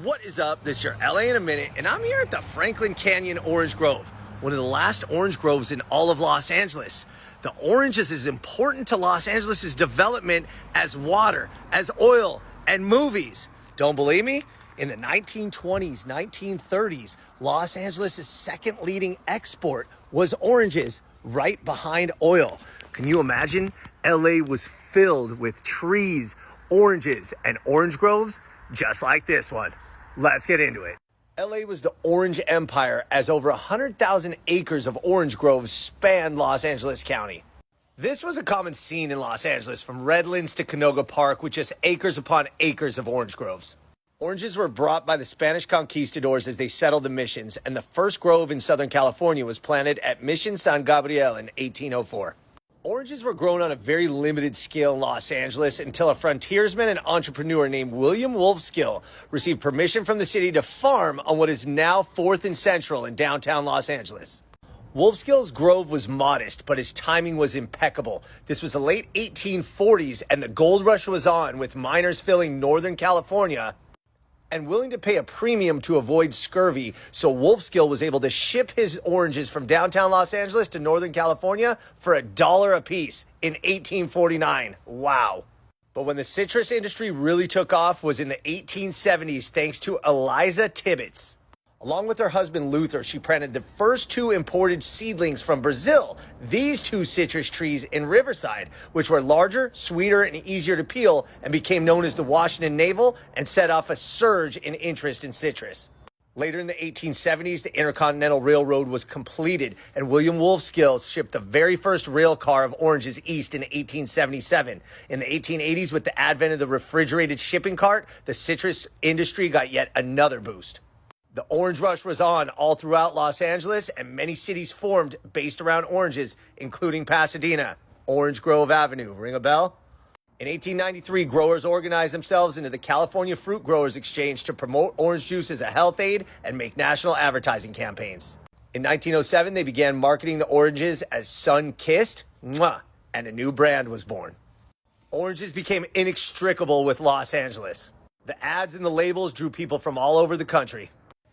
What is up? This is your LA in a minute, and I'm here at the Franklin Canyon Orange Grove, one of the last orange groves in all of Los Angeles. The orange is as important to Los Angeles' development as water, as oil, and movies. Don't believe me? In the 1920s, 1930s, Los Angeles' second leading export was oranges, right behind oil. Can you imagine? LA was filled with trees, oranges, and orange groves just like this one. Let's get into it. LA was the Orange Empire, as over 100,000 acres of orange groves spanned Los Angeles County. This was a common scene in Los Angeles, from Redlands to Canoga Park, with just acres upon acres of orange groves. Oranges were brought by the Spanish conquistadors as they settled the missions, and the first grove in Southern California was planted at Mission San Gabriel in 1804. Oranges were grown on a very limited scale in Los Angeles until a frontiersman and entrepreneur named William Wolfskill received permission from the city to farm on what is now 4th and Central in downtown Los Angeles. Wolfskill's grove was modest, but his timing was impeccable. This was the late 1840s, and the gold rush was on, with miners filling Northern California and willing to pay a premium to avoid scurvy, so Wolfskill was able to ship his oranges from downtown Los Angeles to Northern California for $1 a piece in 1849. Wow. But when the citrus industry really took off was in the 1870s, thanks to Eliza Tibbets. Along with her husband Luther, she planted the first two imported seedlings from Brazil, these two citrus trees in Riverside, which were larger, sweeter, and easier to peel, and became known as the Washington Navel, and set off a surge in interest in citrus. Later in the 1870s, the Intercontinental Railroad was completed, and William Wolfskill shipped the very first rail car of oranges east in 1877. In the 1880s, with the advent of the refrigerated shipping cart, the citrus industry got yet another boost. The orange rush was on all throughout Los Angeles, and many cities formed based around oranges, including Pasadena. Orange Grove Avenue. Ring a bell? In 1893, growers organized themselves into the California Fruit Growers Exchange to promote orange juice as a health aid and make national advertising campaigns. In 1907, they began marketing the oranges as sun-kissed, and a new brand was born. Oranges became inextricable with Los Angeles. The ads and the labels drew people from all over the country.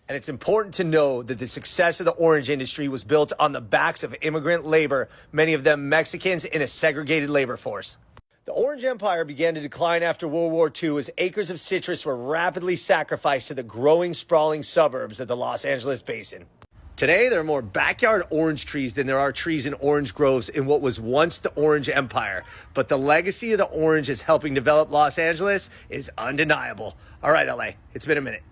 And it's important to know that the success of the orange industry was built on the backs of immigrant labor, many of them Mexicans, in a segregated labor force. The Orange Empire began to decline after World War II as acres of citrus were rapidly sacrificed to the growing, sprawling suburbs of the Los Angeles basin. Today, there are more backyard orange trees than there are trees in orange groves in what was once the Orange Empire. But the legacy of the orange as helping develop Los Angeles is undeniable. All right, LA, it's been a minute.